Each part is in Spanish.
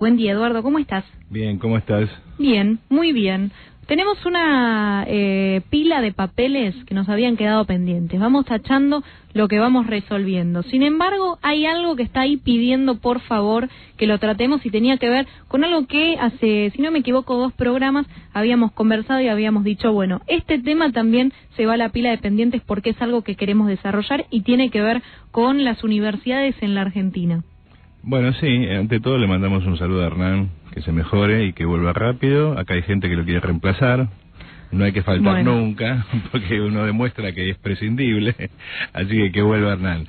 Buen día, Eduardo, ¿cómo estás? Bien, ¿cómo estás? Bien, muy bien. Tenemos una pila de papeles que nos habían quedado pendientes. Vamos tachando lo que vamos resolviendo. Sin embargo, hay algo que está ahí pidiendo, por favor, que lo tratemos y tenía que ver con algo que hace, si no me equivoco, 2 programas habíamos conversado y habíamos dicho, bueno, este tema también se va a la pila de pendientes porque es algo que queremos desarrollar y tiene que ver con las universidades en la Argentina. Bueno, sí, ante todo le mandamos un saludo a Hernán, que se mejore y que vuelva rápido. Acá hay gente que lo quiere reemplazar, no hay que faltar nunca, porque uno demuestra que es prescindible, así que vuelva Hernán.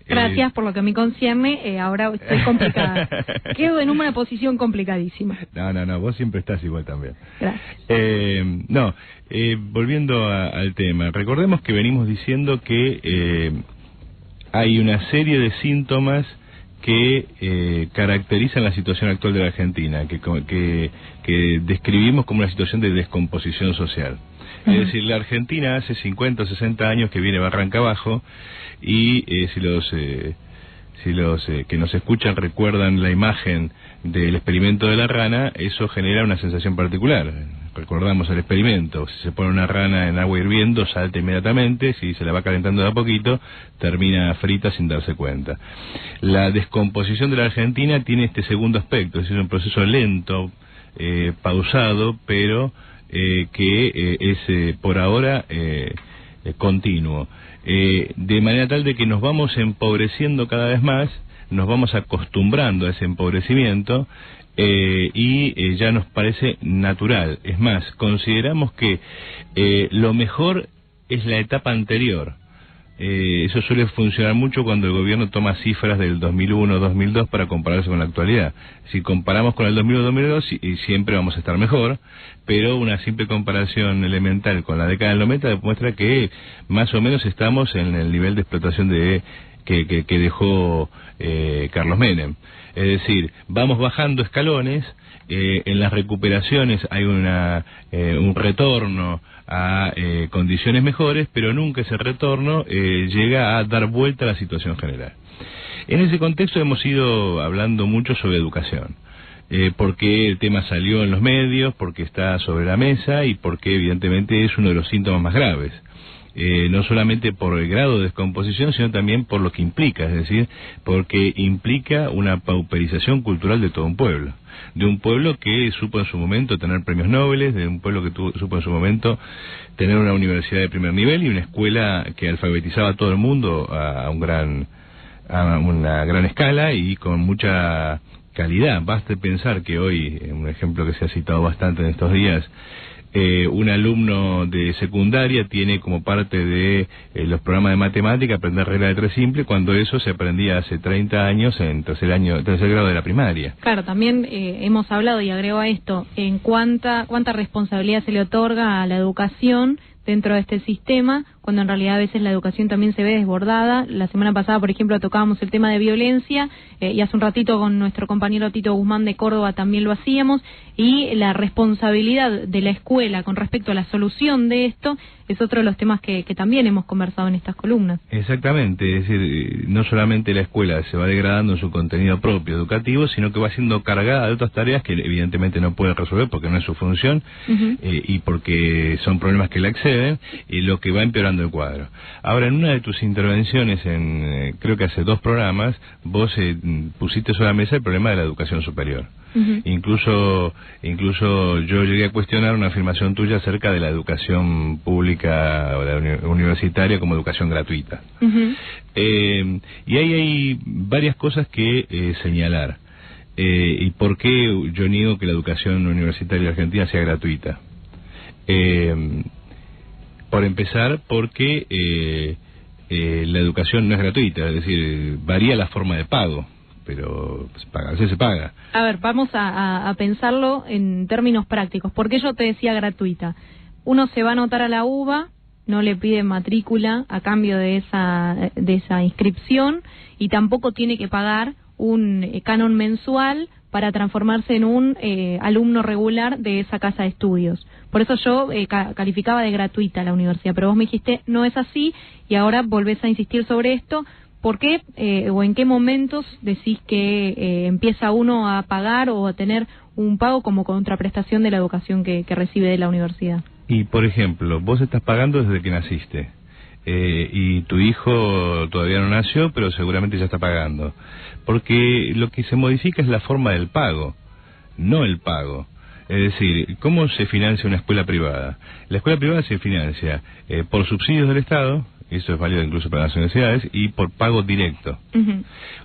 Gracias por lo que me concierne, ahora estoy complicada. Quedo en una posición complicadísima. No, vos siempre estás igual también. Gracias. Volviendo al tema, recordemos que venimos diciendo que hay una serie de síntomas que caracterizan la situación actual de la Argentina, que describimos como una situación de descomposición social. Es decir, la Argentina hace 50 o 60 años que viene barranca abajo, y si los que nos escuchan recuerdan la imagen del experimento de la rana, eso genera una sensación particular. Recordamos el experimento: si se pone una rana en agua hirviendo, salta inmediatamente; si se la va calentando de a poquito, termina frita sin darse cuenta. La descomposición de la Argentina tiene este segundo aspecto, es decir, un proceso lento, pausado, pero que es por ahora continuo. De manera tal de que nos vamos empobreciendo cada vez más, nos vamos acostumbrando a ese empobrecimiento, y ya nos parece natural. Es más, consideramos que lo mejor es la etapa anterior. Eso suele funcionar mucho cuando el gobierno toma cifras del 2001-2002 para compararse con la actualidad. Si comparamos con el 2001-2002, y siempre vamos a estar mejor, pero una simple comparación elemental con la década del 90 demuestra que más o menos estamos en el nivel de explotación que dejó Carlos Menem. Es decir, vamos bajando escalones. En las recuperaciones hay un retorno a condiciones mejores, pero nunca ese retorno llega a dar vuelta a la situación general. En ese contexto hemos ido hablando mucho sobre educación, porque el tema salió en los medios, porque está sobre la mesa y porque evidentemente es uno de los síntomas más graves. No solamente por el grado de descomposición, sino también por lo que implica, es decir, porque implica una pauperización cultural de todo un pueblo. De un pueblo que supo en su momento tener premios Nobel, de un pueblo que supo en su momento tener una universidad de primer nivel y una escuela que alfabetizaba a todo el mundo a una gran escala y con mucha calidad. Basta pensar que hoy, un ejemplo que se ha citado bastante en estos días, un alumno de secundaria tiene como parte de los programas de matemática aprender regla de 3 simple, cuando eso se aprendía hace 30 años en tercer grado de la primaria. Claro, también hemos hablado, y agrego a esto, en cuánta responsabilidad se le otorga a la educación dentro de este sistema, cuando en realidad a veces la educación también se ve desbordada. La semana pasada, por ejemplo, tocábamos el tema de violencia, y hace un ratito con nuestro compañero Tito Guzmán de Córdoba también lo hacíamos, y la responsabilidad de la escuela con respecto a la solución de esto es otro de los temas que también hemos conversado en estas columnas. Exactamente, es decir, no solamente la escuela se va degradando en su contenido propio educativo, sino que va siendo cargada de otras tareas que evidentemente no puede resolver porque no es su función, y porque son problemas que le exceden, y lo que va empeorando el cuadro. Ahora, en una de tus intervenciones, creo que hace 2 programas, vos pusiste sobre la mesa el problema de la educación superior. Incluso yo llegué a cuestionar una afirmación tuya acerca de la educación pública o la universitaria como educación gratuita. Y ahí hay varias cosas que señalar. ¿Y por qué yo niego que la educación universitaria argentina sea gratuita? Por empezar, porque la educación no es gratuita, es decir, varía la forma de pago, pero a veces se paga. A ver, vamos a pensarlo en términos prácticos. ¿Por qué yo te decía gratuita? Uno se va a anotar a la UBA, no le pide matrícula a cambio de esa inscripción, y tampoco tiene que pagar un canon mensual para transformarse en un alumno regular de esa casa de estudios. Por eso yo calificaba de gratuita la universidad, pero vos me dijiste no es así, y ahora volvés a insistir sobre esto. ¿Por qué o en qué momentos decís que empieza uno a pagar o a tener un pago como contraprestación de la educación que recibe de la universidad? Y, por ejemplo, vos estás pagando desde que naciste. Y tu hijo todavía no nació, pero seguramente ya está pagando. Porque lo que se modifica es la forma del pago, no el pago. Es decir, ¿cómo se financia una escuela privada? La escuela privada se financia por subsidios del Estado, eso es válido incluso para las universidades, y por pago directo.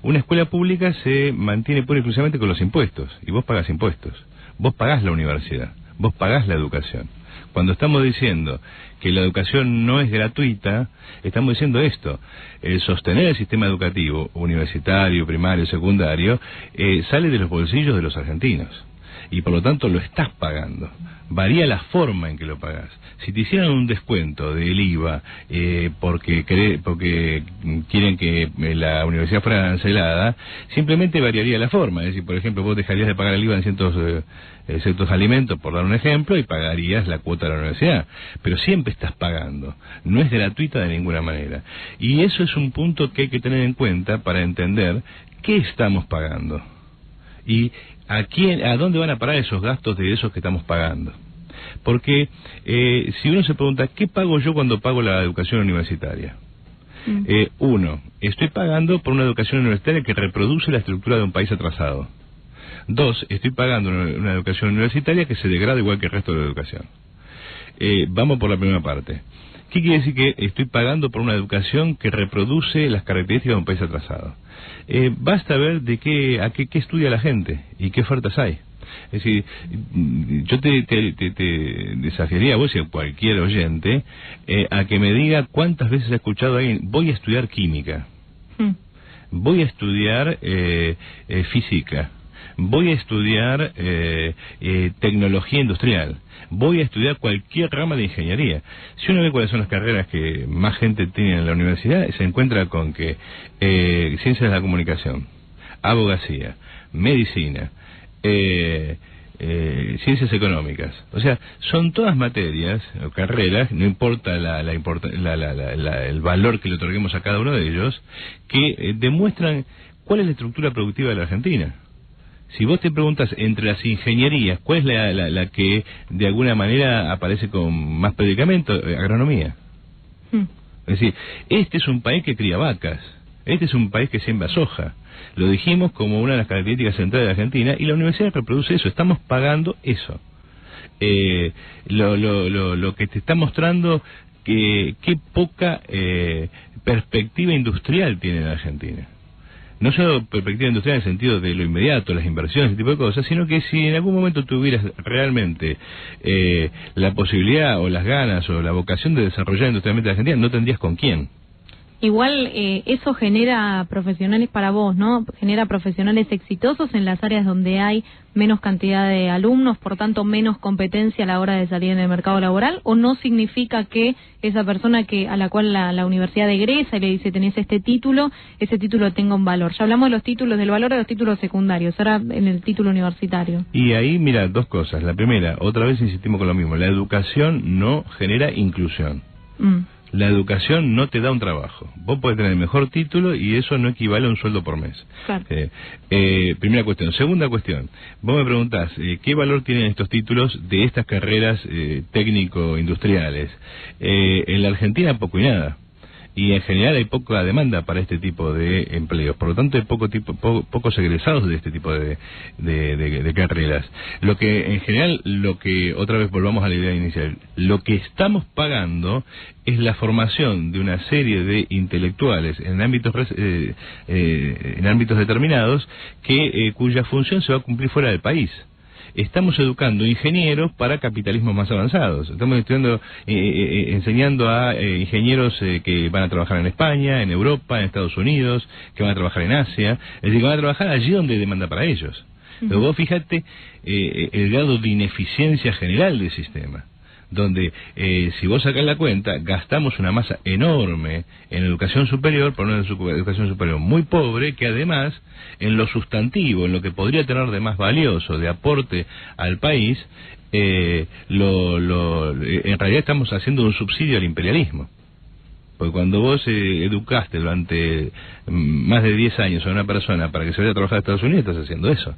Una escuela pública se mantiene pura y exclusivamente con los impuestos, y vos pagás impuestos. Vos pagás la universidad, vos pagás la educación. Cuando estamos diciendo que la educación no es gratuita, estamos diciendo esto: el sostener el sistema educativo, universitario, primario, secundario, sale de los bolsillos de los argentinos. Y por lo tanto lo estás pagando. Varía la forma en que lo pagás. Si te hicieran un descuento del IVA porque quieren que la universidad fuera arancelada, simplemente variaría la forma. Es decir, por ejemplo, vos dejarías de pagar el IVA en ciertos alimentos, por dar un ejemplo, y pagarías la cuota de la universidad. Pero siempre estás pagando. No es gratuita de ninguna manera. Y eso es un punto que hay que tener en cuenta para entender qué estamos pagando. Y ¿a dónde van a parar esos gastos de esos que estamos pagando? Porque si uno se pregunta, ¿qué pago yo cuando pago la educación universitaria? Uno, estoy pagando por una educación universitaria que reproduce la estructura de un país atrasado. Dos, estoy pagando una educación universitaria que se degrada igual que el resto de la educación. Vamos por la primera parte. ¿Qué quiere decir que estoy pagando por una educación que reproduce las características de un país atrasado? Basta ver qué estudia la gente y qué ofertas hay. Es decir, yo te desafiaría a vos y a cualquier oyente a que me diga cuántas veces ha escuchado a alguien: voy a estudiar química, voy a estudiar física, voy a estudiar tecnología industrial, voy a estudiar cualquier rama de ingeniería. Si uno ve cuáles son las carreras que más gente tiene en la universidad, se encuentra con que ciencias de la comunicación, abogacía, medicina, ciencias económicas. O sea, son todas materias o carreras, no importa el valor que le otorguemos a cada uno de ellos, que demuestran cuál es la estructura productiva de la Argentina. Si vos te preguntas entre las ingenierías, ¿cuál es la que de alguna manera aparece con más predicamento? Agronomía. Es decir, este es un país que cría vacas, este es un país que siembra soja. Lo dijimos como una de las características centrales de Argentina, y la universidad reproduce eso, estamos pagando eso. Lo que te está mostrando qué poca perspectiva industrial tiene la Argentina. No solo perspectiva industrial en el sentido de lo inmediato, las inversiones, ese tipo de cosas, sino que si en algún momento tuvieras realmente la posibilidad o las ganas o la vocación de desarrollar industrialmente la Argentina, no tendrías con quién. Igual eso genera profesionales para vos, ¿no? Genera profesionales exitosos en las áreas donde hay menos cantidad de alumnos, por tanto menos competencia a la hora de salir en el mercado laboral, ¿o no significa que esa persona a la cual la universidad egresa y le dice tenés ese título tenga un valor? Ya hablamos de los títulos, del valor de los títulos secundarios, ahora en el título universitario. Y ahí, mira, dos cosas. La primera, otra vez insistimos con lo mismo, la educación no genera inclusión. La educación no te da un trabajo. Vos podés tener el mejor título y eso no equivale a un sueldo por mes. Claro. Primera cuestión. Segunda cuestión. Vos me preguntás, ¿qué valor tienen estos títulos de estas carreras técnico-industriales? En la Argentina poco y nada. Y en general hay poca demanda para este tipo de empleos, por lo tanto hay pocos egresados de este tipo de carreras. Lo que en general, otra vez volvamos a la idea inicial, lo que estamos pagando es la formación de una serie de intelectuales en ámbitos determinados cuya función se va a cumplir fuera del país. Estamos educando ingenieros para capitalismos más avanzados. Estamos enseñando a ingenieros que van a trabajar en España, en Europa, en Estados Unidos, que van a trabajar en Asia. Es decir, que van a trabajar allí donde hay demanda para ellos. Pero vos fíjate el grado de ineficiencia general del sistema, donde si vos sacás la cuenta, gastamos una masa enorme en educación superior por una educación superior muy pobre, que además en lo sustantivo, en lo que podría tener de más valioso, de aporte al país, en realidad estamos haciendo un subsidio al imperialismo. Porque cuando vos educaste durante más de 10 años a una persona para que se vaya a trabajar a Estados Unidos, estás haciendo eso.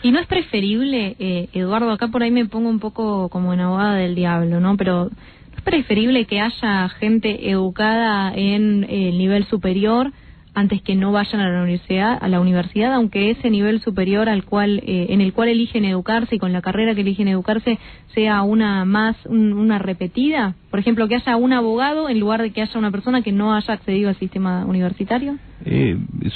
¿Y no es preferible, Eduardo, acá por ahí me pongo un poco como en abogada del diablo, ¿no? Pero ¿no es preferible que haya gente educada en el nivel superior antes que no vayan a la universidad, aunque ese nivel superior al cual en el cual eligen educarse y con la carrera que eligen educarse sea una repetida? Por ejemplo, que haya un abogado en lugar de que haya una persona que no haya accedido al sistema universitario.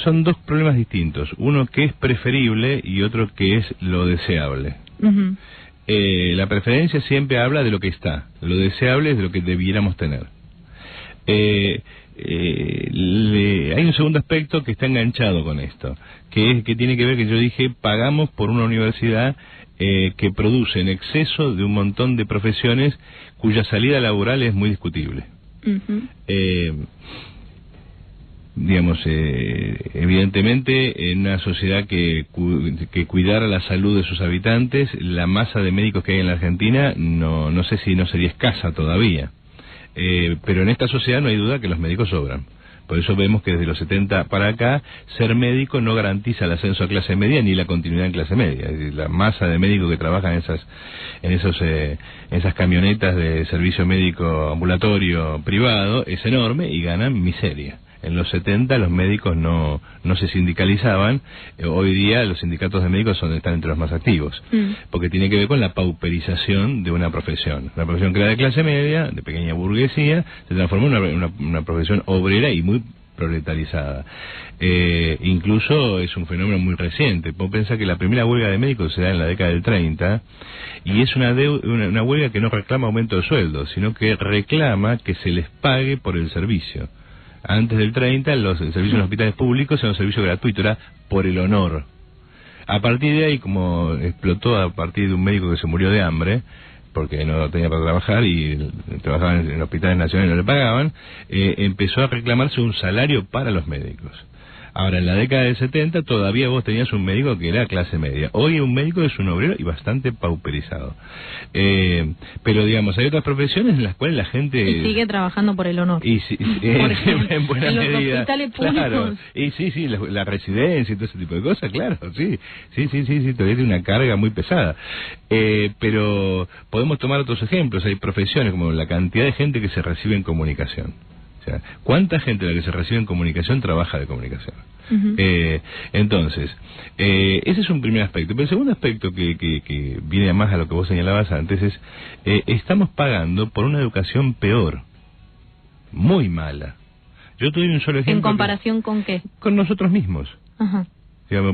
Son dos problemas distintos, uno que es preferible y otro que es lo deseable. Uh-huh. La preferencia siempre habla de lo que está, lo deseable es de lo que debiéramos tener. Hay un segundo aspecto que está enganchado con esto, que tiene que ver que yo dije, pagamos por una universidad que produce en exceso de un montón de profesiones cuya salida laboral es muy discutible. Uh-huh. Evidentemente, en una sociedad que cuidara la salud de sus habitantes, la masa de médicos que hay en la Argentina no sé si no sería escasa todavía. Pero en esta sociedad no hay duda que los médicos sobran. Por eso vemos que desde los 70 para acá, ser médico no garantiza el ascenso a clase media ni la continuidad en clase media. Es decir, la masa de médicos que trabajan en esas camionetas de servicio médico ambulatorio privado es enorme y ganan miseria. En los 70 los médicos no se sindicalizaban, hoy día los sindicatos de médicos están entre los más activos, porque tiene que ver con la pauperización de una profesión. Una profesión que era de clase media, de pequeña burguesía, se transformó en una profesión obrera y muy proletarizada. Incluso es un fenómeno muy reciente. Vos pensás que la primera huelga de médicos se da en la década del 30 y es una huelga que no reclama aumento de sueldo, sino que reclama que se les pague por el servicio. Antes del 30, el servicio en los hospitales públicos era un servicio gratuito, era por el honor. A partir de ahí, como explotó a partir de un médico que se murió de hambre, porque no tenía para trabajar y trabajaba en hospitales nacionales y no le pagaban, empezó a reclamarse un salario para los médicos. Ahora, en la década del 70 todavía vos tenías un médico que era clase media. Hoy un médico es un obrero y bastante pauperizado. Pero, digamos, hay otras profesiones en las cuales la gente... Y sigue trabajando por el honor. Y por ejemplo, en buena en medida. Los hospitales públicos. Claro. Y sí, la residencia y todo ese tipo de cosas, claro, sí, todavía tiene una carga muy pesada. Pero podemos tomar otros ejemplos. Hay profesiones como la cantidad de gente que se recibe en comunicación. ¿Cuánta gente de la que se recibe en comunicación trabaja de comunicación? Uh-huh. Entonces, ese es un primer aspecto. Pero el segundo aspecto que viene más a lo que vos señalabas antes es, estamos pagando por una educación peor, muy mala. Yo te doy un solo ejemplo. ¿En comparación con qué? Con nosotros mismos. Ajá. Uh-huh.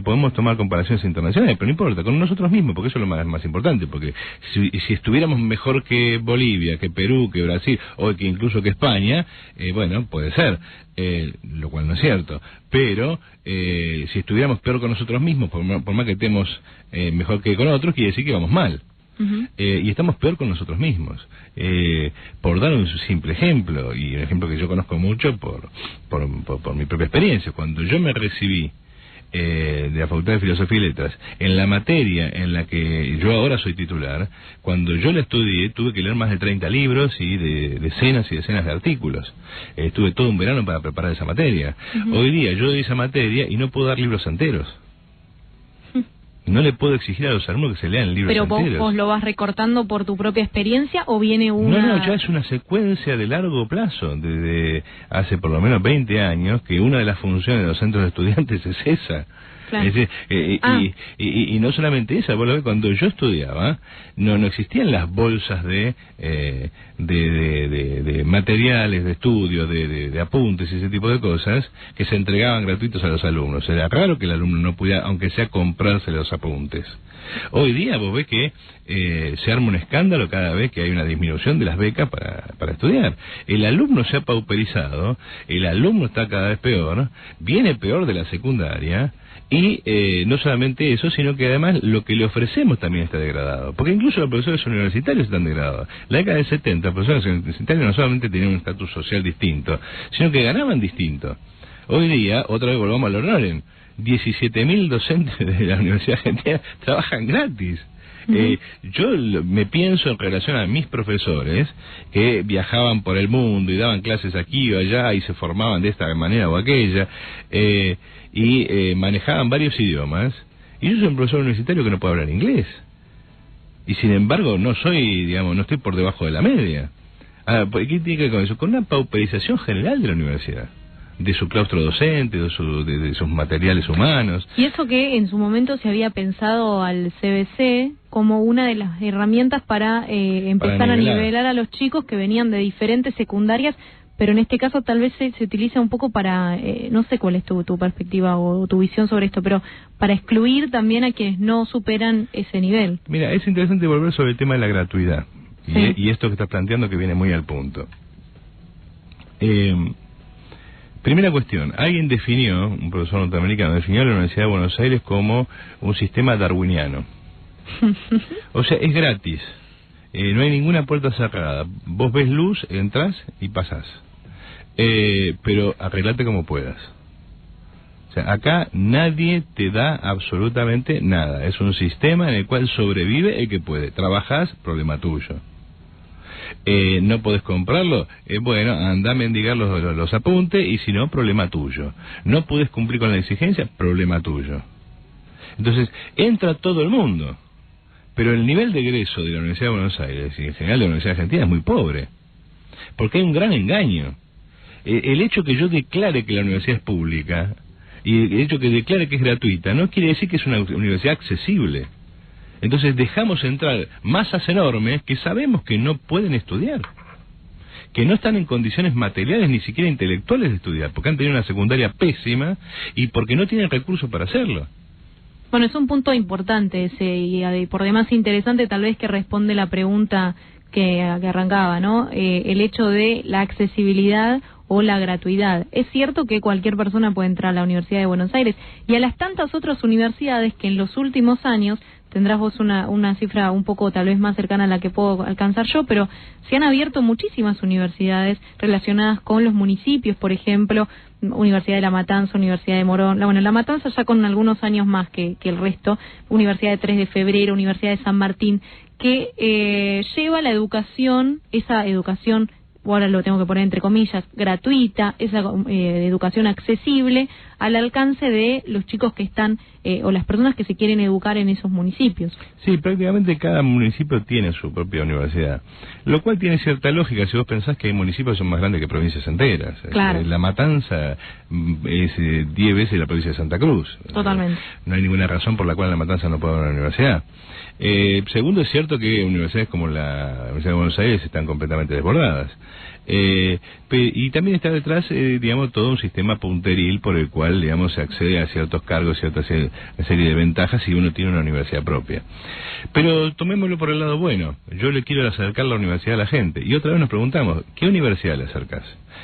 Podemos tomar comparaciones internacionales, pero no importa, con nosotros mismos, porque eso es lo más importante, porque si estuviéramos mejor que Bolivia, que Perú, que Brasil, o que incluso que España, bueno, puede ser, lo cual no es cierto, pero si estuviéramos peor con nosotros mismos, por más que estemos mejor que con otros, quiere decir que vamos mal. Uh-huh. Y estamos peor con nosotros mismos. Por dar un simple ejemplo, y un ejemplo que yo conozco mucho por mi propia experiencia, cuando yo me recibí de la Facultad de Filosofía y Letras, en la materia en la que yo ahora soy titular, cuando yo la estudié tuve que leer más de 30 libros y de decenas y decenas de artículos. Estuve todo un verano para preparar esa materia. Uh-huh. Hoy día yo doy esa materia y no puedo dar libros enteros. No le puedo exigir a los alumnos que se lean libros enteros. ¿Pero vos lo vas recortando por tu propia experiencia o viene una...? No, ya es una secuencia de largo plazo. Desde hace por lo menos 20 años que una de las funciones de los centros de estudiantes es esa. Claro. Es decir, y no solamente esa, vos lo ves, cuando yo estudiaba, no existían las bolsas de materiales de estudio, de apuntes y ese tipo de cosas que se entregaban gratuitos a los alumnos. Era raro que el alumno no pudiera, aunque sea, comprarse los apuntes. Hoy día vos ves que se arma un escándalo cada vez que hay una disminución de las becas para estudiar. El alumno se ha pauperizado, el alumno está cada vez peor, viene peor de la secundaria. Y no solamente eso, sino que además lo que le ofrecemos también está degradado. Porque incluso los profesores universitarios están degradados. La década del 70, los profesores universitarios no solamente tenían un estatus social distinto, sino que ganaban distinto. Hoy día, otra vez volvamos al honor, 17.000 docentes de la Universidad Argentina trabajan gratis. Yo me pienso en relación a mis profesores que viajaban por el mundo y daban clases aquí o allá y se formaban de esta manera o aquella y manejaban varios idiomas, y yo soy un profesor universitario que no puedo hablar inglés y sin embargo no soy, digamos, no estoy por debajo de la media. ¿Qué tiene que ver con eso? Con una pauperización general de la universidad, de su claustro docente, de sus materiales humanos. Y eso que en su momento se había pensado al CBC como una de las herramientas para empezar a nivelar a los chicos que venían de diferentes secundarias, pero en este caso tal vez se utiliza un poco para, no sé cuál es tu perspectiva o tu visión sobre esto, pero para excluir también a quienes no superan ese nivel. Mira, es interesante volver sobre el tema de la gratuidad, sí. Y esto que estás planteando que viene muy al punto. Primera cuestión, alguien definió, un profesor norteamericano, definió la Universidad de Buenos Aires como un sistema darwiniano. O sea, es gratis, no hay ninguna puerta cerrada. Vos ves luz, entras y pasás. Pero arreglate como puedas. O sea, acá nadie te da absolutamente nada. Es un sistema en el cual sobrevive el que puede. Trabajás, problema tuyo. No podés comprarlo, bueno, anda a mendigar los apuntes y si no, problema tuyo. No puedes cumplir con la exigencia, problema tuyo. Entonces, entra todo el mundo, pero el nivel de egreso de la Universidad de Buenos Aires y en general de la Universidad Argentina es muy pobre, porque hay un gran engaño. El hecho que yo declare que la universidad es pública y el hecho que declare que es gratuita no quiere decir que es una universidad accesible. Entonces dejamos entrar masas enormes que sabemos que no pueden estudiar, que no están en condiciones materiales ni siquiera intelectuales de estudiar, porque han tenido una secundaria pésima y porque no tienen recursos para hacerlo. Bueno, es un punto importante ese y por demás interesante, tal vez que responde la pregunta que arrancaba, ¿no? El hecho de la accesibilidad o la gratuidad. Es cierto que cualquier persona puede entrar a la Universidad de Buenos Aires y a las tantas otras universidades que en los últimos años, tendrás vos una cifra un poco tal vez más cercana a la que puedo alcanzar yo, pero se han abierto muchísimas universidades relacionadas con los municipios, por ejemplo, Universidad de La Matanza, Universidad de Morón, La Matanza ya con algunos años más que el resto, Universidad de 3 de Febrero, Universidad de San Martín, que lleva la educación, esa educación, ahora lo tengo que poner entre comillas, gratuita, esa educación accesible al alcance de los chicos que están, o las personas que se quieren educar en esos municipios. Sí, prácticamente cada municipio tiene su propia universidad, lo cual tiene cierta lógica si vos pensás que hay municipios que son más grandes que provincias enteras. Claro. La Matanza es 10 veces la provincia de Santa Cruz. Totalmente. No hay ninguna razón por la cual La Matanza no pueda haber una universidad. Segundo, es cierto que universidades como la Universidad de Buenos Aires están completamente desbordadas. Y también está detrás, digamos, todo un sistema punteril por el cual, digamos, se accede a ciertos cargos, cierta serie de ventajas si uno tiene una universidad propia. Pero tomémoslo por el lado bueno. Yo le quiero acercar la universidad a la gente. Y otra vez nos preguntamos, ¿qué universidad le acercás?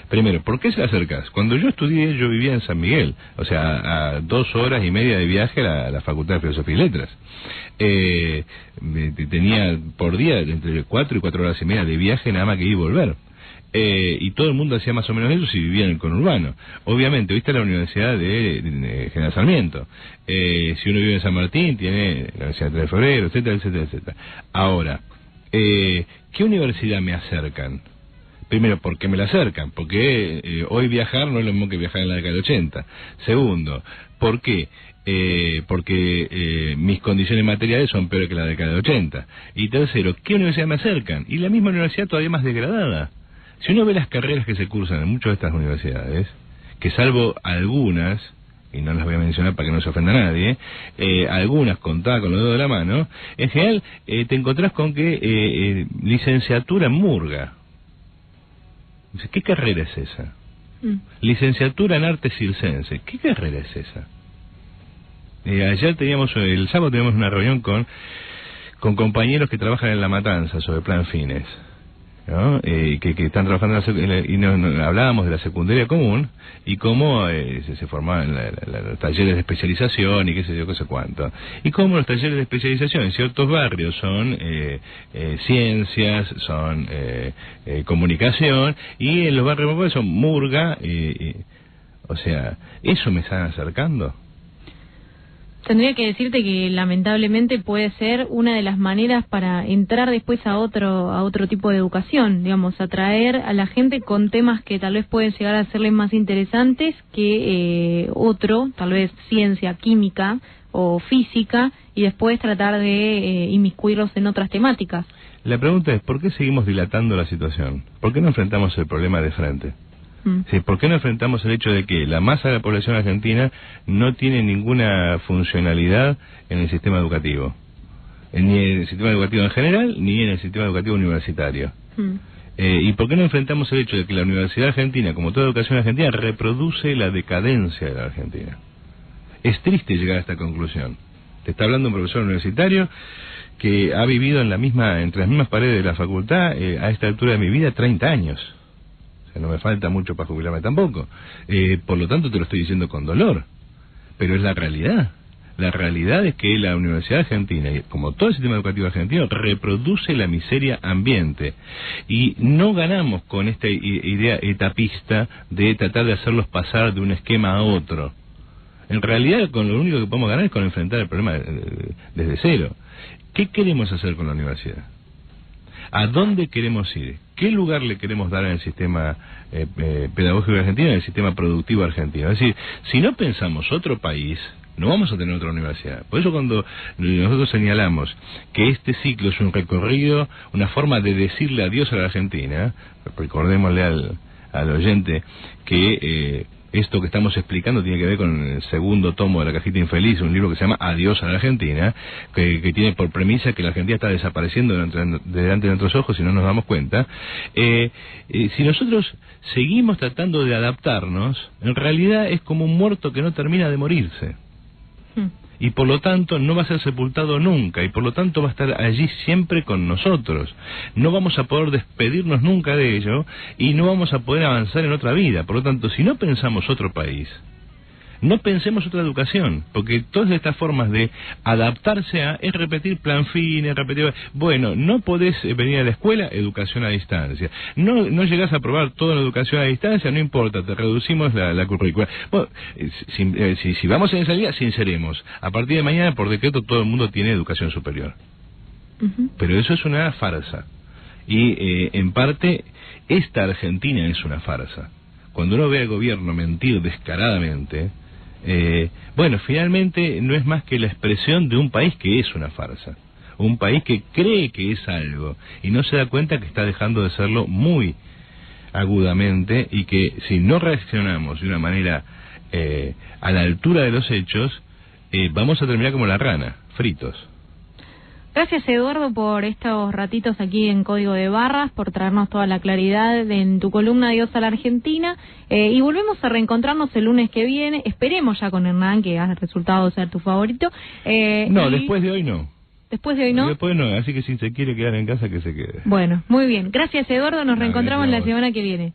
Primero, ¿por qué se la acercás? Cuando yo estudié, yo vivía en San Miguel, o sea, a 2 horas y media de viaje a la Facultad de Filosofía y Letras. Tenía por día entre 4 y 4 horas y media de viaje nada más que ir y volver. Y todo el mundo hacía más o menos eso si vivía en el conurbano. Obviamente, hoy está la Universidad de General Sarmiento. Si uno vive en San Martín, tiene la Universidad de 3 de Febrero, etcétera, etcétera, etcétera. Ahora, ¿qué universidad me acercan? Primero, ¿por qué me la acercan? Porque hoy viajar no es lo mismo que viajar en la década de 80. Segundo, ¿por qué? Porque mis condiciones materiales son peores que la década de 80. Y tercero, ¿qué universidad me acercan? Y la misma universidad todavía más degradada. Si uno ve las carreras que se cursan en muchas de estas universidades, que salvo algunas, y no las voy a mencionar para que no se ofenda a nadie, algunas contadas con los dedos de la mano, en general te encontrás con que licenciatura en murga. ¿Qué carrera es esa? Licenciatura en arte circense. ¿Qué carrera es esa? El sábado teníamos una reunión con compañeros que trabajan en La Matanza sobre plan fines, ¿no? Que están trabajando hablábamos de la secundaria común y cómo se formaban los talleres de especialización y qué sé yo, qué sé cuánto, y cómo los talleres de especialización en ciertos barrios son ciencias, son comunicación, y en los barrios pobres son murga, o sea, ¿eso me están acercando? Tendría que decirte que lamentablemente puede ser una de las maneras para entrar después a otro tipo de educación, digamos, atraer a la gente con temas que tal vez pueden llegar a serles más interesantes que tal vez ciencia, química o física, y después tratar de inmiscuirlos en otras temáticas. La pregunta es, ¿por qué seguimos dilatando la situación? ¿Por qué no enfrentamos el problema de frente? Sí, ¿por qué no enfrentamos el hecho de que la masa de la población argentina no tiene ninguna funcionalidad en el sistema educativo? Ni en el sistema educativo en general, ni en el sistema educativo universitario. ¿Y por qué no enfrentamos el hecho de que la Universidad Argentina, como toda educación argentina, reproduce la decadencia de la Argentina? Es triste llegar a esta conclusión. Te está hablando un profesor universitario que ha vivido entre las mismas paredes de la facultad a esta altura de mi vida 30 años. No me falta mucho para jubilarme tampoco. Por lo tanto, te lo estoy diciendo con dolor. Pero es la realidad. La realidad es que la Universidad Argentina, como todo el sistema educativo argentino, reproduce la miseria ambiente. Y no ganamos con esta idea etapista de tratar de hacerlos pasar de un esquema a otro. En realidad, con lo único que podemos ganar es con enfrentar el problema desde cero. ¿Qué queremos hacer con la universidad? ¿A dónde queremos ir? ¿Qué lugar le queremos dar en el sistema pedagógico argentino, en el sistema productivo argentino? Es decir, si no pensamos otro país, no vamos a tener otra universidad. Por eso cuando nosotros señalamos que este ciclo es un recorrido, una forma de decirle adiós a la Argentina, recordémosle al oyente que esto que estamos explicando tiene que ver con el segundo tomo de La Cajita Infeliz, un libro que se llama Adiós a la Argentina, que tiene por premisa que la Argentina está desapareciendo delante de nuestros ojos y no nos damos cuenta. Si nosotros seguimos tratando de adaptarnos, en realidad es como un muerto que no termina de morirse. Y por lo tanto no va a ser sepultado nunca, y por lo tanto va a estar allí siempre con nosotros. No vamos a poder despedirnos nunca de ello, y no vamos a poder avanzar en otra vida. Por lo tanto, si no pensamos otro país, no pensemos otra educación, porque todas estas formas de adaptarse es repetir plan fines, bueno, no podés venir a la escuela, educación a distancia. No llegás a aprobar toda la educación a distancia, no importa, te reducimos la currícula. Bueno, si vamos en esa línea, sinceremos. A partir de mañana, por decreto, todo el mundo tiene educación superior. Pero eso es una farsa. Y en parte, esta Argentina es una farsa. Cuando uno ve al gobierno mentir descaradamente, bueno, finalmente no es más que la expresión de un país que es una farsa. Un país que cree que es algo y no se da cuenta que está dejando de serlo muy agudamente, y que si no reaccionamos de una manera a la altura de los hechos, vamos a terminar como la rana, fritos. Gracias, Eduardo, por estos ratitos aquí en Código de Barras, por traernos toda la claridad en tu columna Adiós a la Argentina, y volvemos a reencontrarnos el lunes que viene, esperemos ya con Hernán, que ha resultado ser tu favorito. Después de hoy no. ¿Después de hoy no? Después no, así que si se quiere quedar en casa, que se quede. Bueno, muy bien. Gracias, Eduardo, nos reencontramos la semana que viene.